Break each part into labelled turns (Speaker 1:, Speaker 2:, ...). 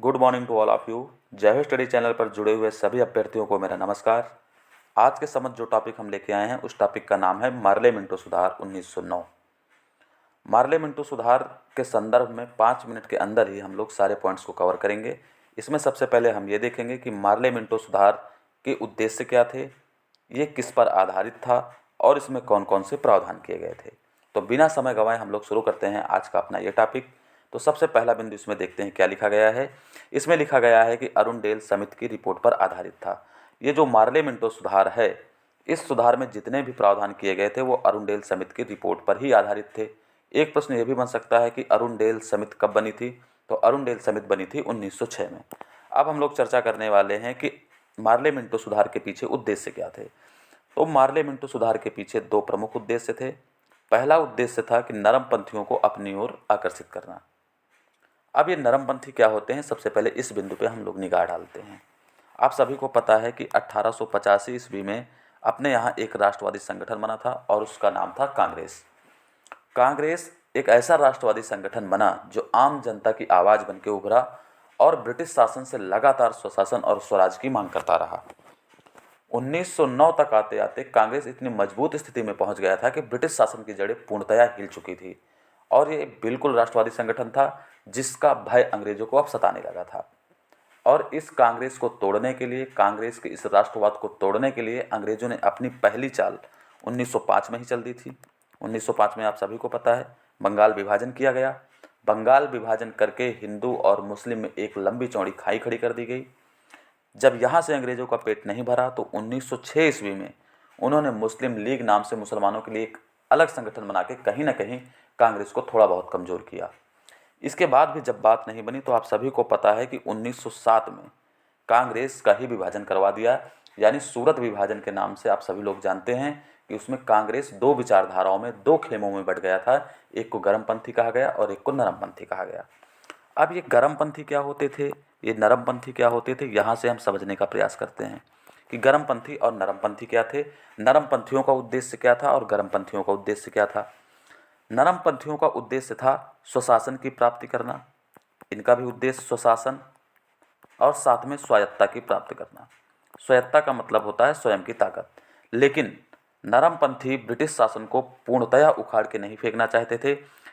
Speaker 1: Good morning to all of you. Jai Ho study channel पर जुड़े हुए सभी अभ्यर्थियों को मेरा नमस्कार। आज के समझ जो टॉपिक हम लेके आए हैं उस टॉपिक का नाम है मार्ले मिंटो सुधार 1909। मार्ले मिंटो सुधार के संदर्भ में 5 मिनट के अंदर ही हम लोग सारे पॉइंट्स को कवर करेंगे। इसमें सबसे पहले हम ये देखेंगे कि मार्ले मिंटो सुधार के उद्देश्य क्या थे, ये किस पर आधारित था और इसमें कौन कौन से प्रावधान किए गए थे। तो बिना समय गंवाए हम लोग शुरू करते हैं आज का अपना ये टॉपिक। तो सबसे पहला बिंदु इसमें देखते हैं क्या लिखा गया है। इसमें लिखा गया है कि अरुणडेल समिति की रिपोर्ट पर आधारित था। ये जो मार्ले मिंटो सुधार है, इस सुधार में जितने भी प्रावधान किए गए थे वो अरुणडेल समिति की रिपोर्ट पर ही आधारित थे। एक प्रश्न ये भी बन सकता है कि अरुणडेल समिति कब बनी थी, तो अरुणडेल समिति बनी थी 1906 में। अब हम लोग चर्चा करने वाले हैं कि मार्ले मिंटो सुधार के पीछे उद्देश्य क्या थे। तो मार्ले मिंटो सुधार के पीछे 2 प्रमुख उद्देश्य थे। पहला उद्देश्य था कि नरमपंथियों को अपनी ओर आकर्षित करना। अब ये नरमपंथी क्या होते हैं, सबसे पहले इस बिंदु पे हम लोग निगाह डालते हैं। आप सभी को पता है कि 1885 ईस्वी में अपने यहाँ एक राष्ट्रवादी संगठन बना था और उसका नाम था कांग्रेस। कांग्रेस एक ऐसा राष्ट्रवादी संगठन बना जो आम जनता की आवाज़ बन के उभरा और ब्रिटिश शासन से लगातार स्वशासन और स्वराज की मांग करता रहा। 1909 तक आते आते कांग्रेस इतनी मजबूत स्थिति में पहुंच गया था कि ब्रिटिश शासन की जड़ें पूर्णतया हिल चुकी थी और ये बिल्कुल राष्ट्रवादी संगठन था जिसका भय अंग्रेजों को अब सताने लगा था। और इस कांग्रेस को तोड़ने के लिए, कांग्रेस के इस राष्ट्रवाद को तोड़ने के लिए अंग्रेजों ने अपनी पहली चाल 1905 में ही चल दी थी। 1905 में आप सभी को पता है बंगाल विभाजन किया गया। बंगाल विभाजन करके हिंदू और मुस्लिम में एक लंबी चौड़ी खाई खड़ी कर दी गई। जब यहाँ से अंग्रेजों का पेट नहीं भरा तो 1906 ईस्वी में उन्होंने मुस्लिम लीग नाम से मुसलमानों के लिए एक अलग संगठन बना के कहीं ना कहीं कांग्रेस को थोड़ा बहुत कमज़ोर किया। इसके बाद भी जब बात नहीं बनी तो आप सभी को पता है कि 1907 में कांग्रेस का ही विभाजन करवा दिया, यानी सूरत विभाजन के नाम से आप सभी लोग जानते हैं कि उसमें कांग्रेस 2 विचारधाराओं में, 2 खेमों में बट गया था। एक को गर्मपंथी कहा गया और एक को नरमपंथी कहा गया। अब ये गर्मपंथी क्या होते थे, ये नरमपंथी क्या होते थे, यहाँ से हम समझने का प्रयास करते हैं कि गर्मपंथी और नरमपंथी क्या थे, नरमपंथियों का उद्देश्य क्या था और गर्मपंथियों का उद्देश्य क्या था। नरमपंथियों का उद्देश्य था स्वशासन की प्राप्ति करना, इनका भी उद्देश्य स्वशासन और साथ में स्वायत्तता की प्राप्ति करना। स्वायत्तता का मतलब होता है स्वयं की ताकत। लेकिन नरमपंथी ब्रिटिश शासन को पूर्णतया उखाड़ के नहीं फेंकना चाहते थे।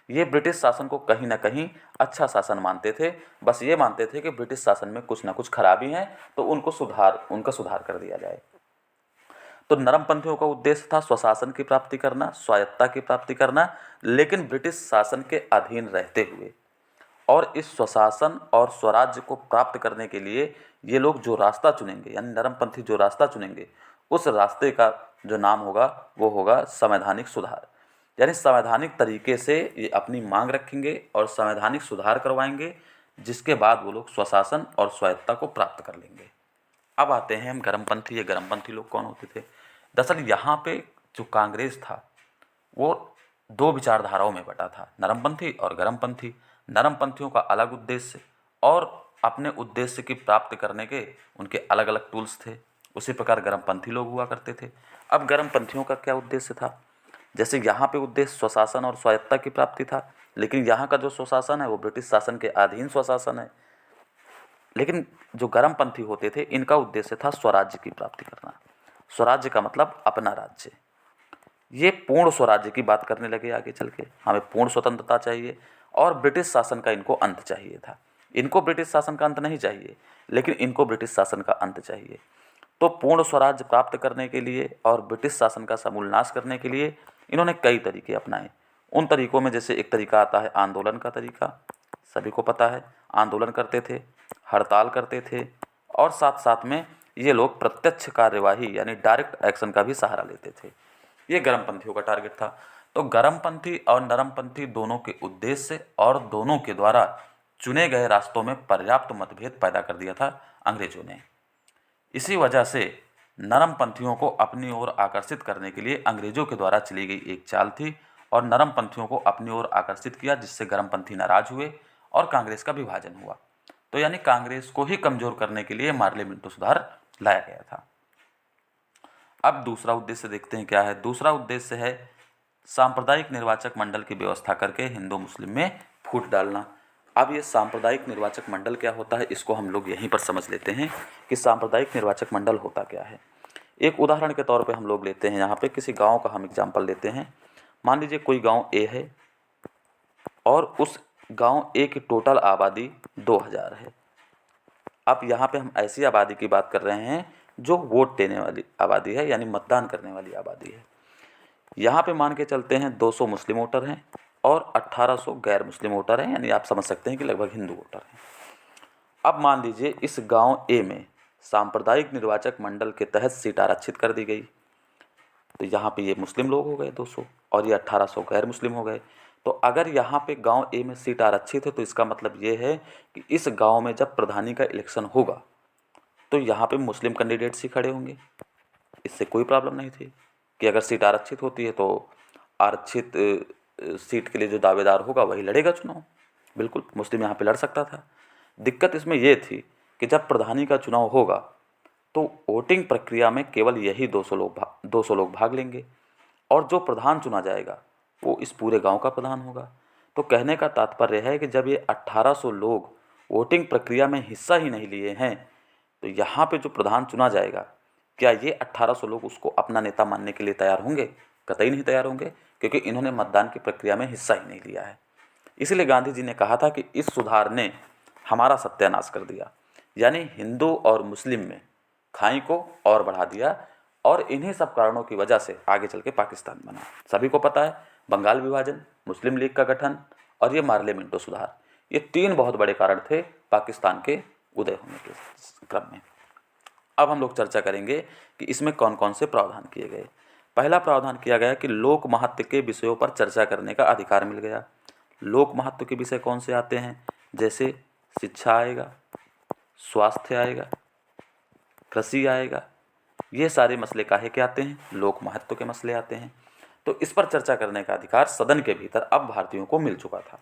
Speaker 1: ये ब्रिटिश शासन को कहीं ना कहीं अच्छा शासन मानते थे। बस ये मानते थे कि ब्रिटिश शासन में कुछ ना कुछ खराबी हैं तो उनका सुधार कर दिया जाए। तो नरमपंथियों का उद्देश्य था स्वशासन की प्राप्ति करना, स्वायत्तता की प्राप्ति करना, लेकिन ब्रिटिश शासन के अधीन रहते हुए। और इस स्वशासन और स्वराज्य को प्राप्त करने के लिए ये लोग जो रास्ता चुनेंगे, यानी नरमपंथी जो रास्ता चुनेंगे, उस रास्ते का जो नाम होगा वो होगा संवैधानिक सुधार। यानी संवैधानिक तरीके से ये अपनी मांग रखेंगे और संवैधानिक सुधार करवाएंगे, जिसके बाद वो लोग स्वशासन और स्वायत्तता को प्राप्त कर लेंगे। अब आते हैं हम गर्मपंथी। ये गर्मपंथी लोग कौन होते थे? दरअसल यहाँ पे जो कांग्रेस था वो 2 विचारधाराओं में बटा था, नरमपंथी और गर्मपंथी। नरमपंथियों का अलग उद्देश्य और अपने उद्देश्य की प्राप्ति करने के उनके अलग अलग टूल्स थे। उसी प्रकार गर्मपंथी लोग हुआ करते थे। अब गर्मपंथियों का क्या उद्देश्य था? जैसे यहाँ पे उद्देश्य स्वशासन और स्वायत्तता की प्राप्ति था, लेकिन यहाँ का जो स्वशासन है वो ब्रिटिश शासन के अधीन स्वशासन है। लेकिन जो गर्मपंथी होते थे इनका उद्देश्य था स्वराज्य की प्राप्ति करना। स्वराज्य का मतलब अपना राज्य। ये पूर्ण स्वराज्य की बात करने लगे आगे चल के, हमें पूर्ण स्वतंत्रता चाहिए और ब्रिटिश शासन का इनको अंत चाहिए था। इनको ब्रिटिश शासन का अंत नहीं चाहिए, लेकिन इनको ब्रिटिश शासन का अंत चाहिए। तो पूर्ण स्वराज्य प्राप्त करने के लिए और ब्रिटिश शासन का समूल नाश करने के लिए इन्होंने कई तरीके अपनाए। उन तरीकों में जैसे एक तरीका आता है आंदोलन का तरीका, सभी को पता है आंदोलन करते थे, हड़ताल करते थे और साथ साथ में ये लोग प्रत्यक्ष कार्यवाही यानी डायरेक्ट एक्शन का भी सहारा लेते थे। ये गर्मपंथियों का टारगेट था। तो गर्मपंथी और नरमपंथी दोनों के उद्देश्य और दोनों के द्वारा चुने गए रास्तों में पर्याप्त मतभेद पैदा कर दिया था अंग्रेजों ने। इसी वजह से नरमपंथियों को अपनी ओर आकर्षित करने के लिए अंग्रेजों के द्वारा चली गई एक चाल थी और नरमपंथियों को अपनी ओर आकर्षित किया, जिससे गर्मपंथी नाराज हुए और कांग्रेस का विभाजन हुआ। तो यानी कांग्रेस को ही कमजोर करने के लिए मार्ले मिंटो सुधार लाया गया था। अब दूसरा उद्देश्य देखते हैं क्या है। दूसरा उद्देश्य है सांप्रदायिक निर्वाचक मंडल की व्यवस्था करके हिंदू मुस्लिम में फूट डालना। अब ये सांप्रदायिक निर्वाचक मंडल क्या होता है, इसको हम लोग यहीं पर समझ लेते हैं कि सांप्रदायिक निर्वाचक मंडल होता क्या है। एक उदाहरण के तौर पे हम लोग लेते हैं, यहाँ पे किसी गांव का हम एग्जाम्पल लेते हैं। मान लीजिए कोई गांव ए है और उस गांव ए की टोटल आबादी 2000 है। अब यहाँ पे हम ऐसी आबादी की बात कर रहे हैं जो वोट देने वाली आबादी है, यानी मतदान करने वाली आबादी है। यहाँ पे मान के चलते हैं 200 मुस्लिम वोटर हैं और 1800 गैर मुस्लिम वोटर हैं, यानी आप समझ सकते हैं कि लगभग हिंदू वोटर हैं। अब मान लीजिए इस गांव ए में सांप्रदायिक निर्वाचक मंडल के तहत सीट आरक्षित कर दी गई, तो यहाँ पे ये मुस्लिम लोग हो गए 200 और ये 1800 गैर मुस्लिम हो गए। तो अगर यहाँ पे गांव ए में सीट आरक्षित है तो इसका मतलब ये है कि इस गांव में जब प्रधानी का इलेक्शन होगा तो यहाँ पे मुस्लिम कैंडिडेट्स ही खड़े होंगे। इससे कोई प्रॉब्लम नहीं थी कि अगर सीट आरक्षित होती है तो आरक्षित सीट के लिए जो दावेदार होगा वही लड़ेगा चुनाव। बिल्कुल मुस्लिम यहाँ पे लड़ सकता था। दिक्कत इसमें यह थी कि जब प्रधानी का चुनाव होगा तो वोटिंग प्रक्रिया में केवल यही 200 लोग भाग लेंगे और जो प्रधान चुना जाएगा वो इस पूरे गांव का प्रधान होगा। तो कहने का तात्पर्य है कि जब ये 1800 लोग वोटिंग प्रक्रिया में हिस्सा ही नहीं लिए हैं तो यहाँ पे जो प्रधान चुना जाएगा, क्या ये 1800 लोग उसको अपना नेता मानने के लिए तैयार होंगे? कतई नहीं तैयार होंगे, क्योंकि इन्होंने मतदान की प्रक्रिया में हिस्सा ही नहीं लिया है। इसलिए गांधी जी ने कहा था कि इस सुधार ने हमारा सत्यानाश कर दिया, यानी हिंदू और मुस्लिम में खाई को और बढ़ा दिया। और इन्हीं सब कारणों की वजह से आगे चल के पाकिस्तान बना। सभी को पता है, बंगाल विभाजन, मुस्लिम लीग का गठन और ये मार्ले मिंटो सुधार, ये 3 बहुत बड़े कारण थे पाकिस्तान के उदय होने के क्रम में। अब हम लोग चर्चा करेंगे कि इसमें कौन कौन से प्रावधान किए गए। पहला प्रावधान किया गया कि लोक महत्व के विषयों पर चर्चा करने का अधिकार मिल गया। लोक महत्व के विषय कौन से आते हैं? जैसे शिक्षा आएगा, स्वास्थ्य आएगा, कृषि आएगा। ये सारे मसले काहे के आते हैं? लोक महत्व के मसले आते हैं। तो इस पर चर्चा करने का अधिकार सदन के भीतर अब भारतीयों को मिल चुका था।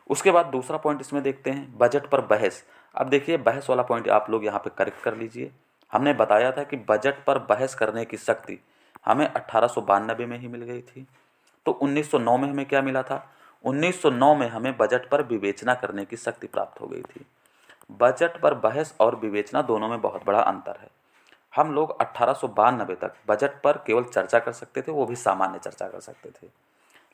Speaker 1: उसके बाद दूसरा पॉइंट इसमें देखते हैं, बजट पर बहस। अब देखिए, बहस वाला पॉइंट आप लोग यहाँ पे करेक्ट कर लीजिए। हमने बताया था कि बजट पर बहस करने की शक्ति हमें 1892 में ही मिल गई थी। तो 1909 में हमें क्या मिला था? 1909 में हमें बजट पर विवेचना करने की शक्ति प्राप्त हो गई थी। बजट पर बहस और विवेचना दोनों में बहुत बड़ा अंतर है। हम लोग 1892 तक बजट पर केवल चर्चा कर सकते थे, वो भी सामान्य चर्चा कर सकते थे।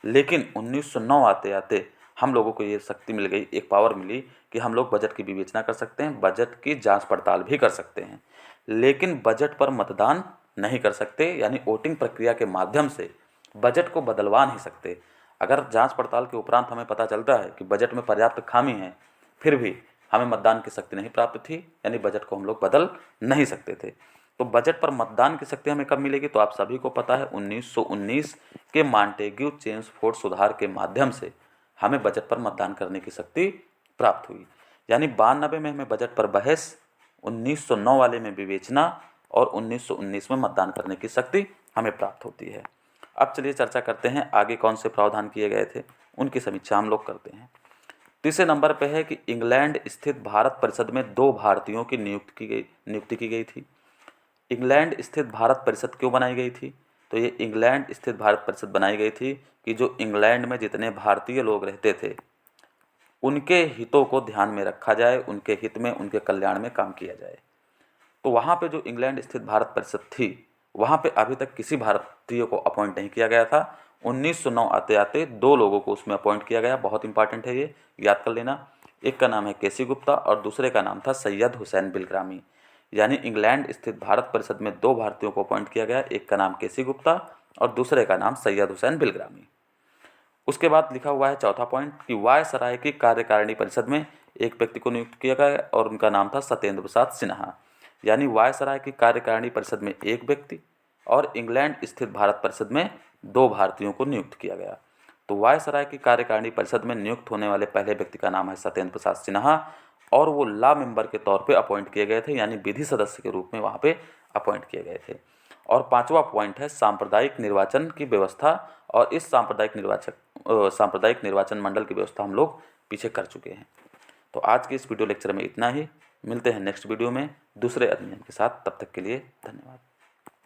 Speaker 1: लेकिन 1909 आते आते हम लोगों को ये शक्ति मिल गई, एक पावर मिली कि हम लोग बजट की विवेचना कर सकते हैं, बजट की जांच पड़ताल भी कर सकते हैं, लेकिन बजट पर मतदान नहीं कर सकते। यानी वोटिंग प्रक्रिया के माध्यम से बजट को बदलवा नहीं सकते। अगर जांच पड़ताल के उपरांत हमें पता चलता है कि बजट में पर्याप्त खामी है, फिर भी हमें मतदान की शक्ति नहीं प्राप्त थी, यानी बजट को हम लोग बदल नहीं सकते थे। तो बजट पर मतदान की शक्ति हमें कब मिलेगी? तो आप सभी को पता है, 1919 के मॉन्टेग्यू चेम्सफोर्ड सुधार के माध्यम से हमें बजट पर मतदान करने की शक्ति प्राप्त हुई। यानी 92 में हमें बजट पर बहस, 1909 वाले में विवेचना और 1919 में मतदान करने की शक्ति हमें प्राप्त होती है। अब चलिए चर्चा करते हैं आगे कौन से प्रावधान किए गए थे, उनकी समीक्षा हम लोग करते हैं। तीसरे नंबर पे है कि इंग्लैंड स्थित भारत परिषद में 2 भारतीयों की नियुक्ति की गई थी। इंग्लैंड स्थित भारत परिषद क्यों बनाई गई थी? तो ये इंग्लैंड स्थित भारत परिषद बनाई गई थी कि जो इंग्लैंड में जितने भारतीय लोग रहते थे उनके हितों को ध्यान में रखा जाए, उनके हित में, उनके कल्याण में काम किया जाए। तो वहाँ पे जो इंग्लैंड स्थित भारत परिषद थी, वहाँ पे अभी तक किसी भारतीय को अपॉइंट नहीं किया गया था। 1909 आते आते 2 लोगों को उसमें अपॉइंट किया गया। बहुत इंपॉर्टेंट है, ये याद कर लेना। एक का नाम है केसी गुप्ता और दूसरे का नाम था सैयद हुसैन बिलग्रामी। यानी इंग्लैंड स्थित भारत परिषद में 2 भारतीयों को अपॉइंट किया गया, एक का नाम केसी गुप्ता और दूसरे का नाम सैयद हुसैन बिलग्रामी। उसके बाद लिखा हुआ है चौथा पॉइंट कि वायसराय की कार्यकारिणी परिषद में एक व्यक्ति को नियुक्त किया गया और उनका नाम था सत्येंद्र प्रसाद सिन्हा। यानी वायसराय की कार्यकारिणी परिषद में एक व्यक्ति और इंग्लैंड स्थित भारत परिषद में 2 भारतीयों को नियुक्त किया गया। तो वायसराय की कार्यकारिणी परिषद में नियुक्त होने वाले पहले व्यक्ति का नाम है सत्येंद्र प्रसाद सिन्हा और वो लॉ मेंबर के तौर पे अपॉइंट किए गए थे, यानी विधि सदस्य के रूप में वहाँ पे अपॉइंट किए गए थे। और 5वां पॉइंट है सांप्रदायिक निर्वाचन की व्यवस्था, और इस सांप्रदायिक निर्वाचन मंडल की व्यवस्था हम लोग पीछे कर चुके हैं। तो आज के इस वीडियो लेक्चर में इतना ही। मिलते हैं नेक्स्ट वीडियो में दूसरे अधिनियम के साथ। तब तक के लिए धन्यवाद।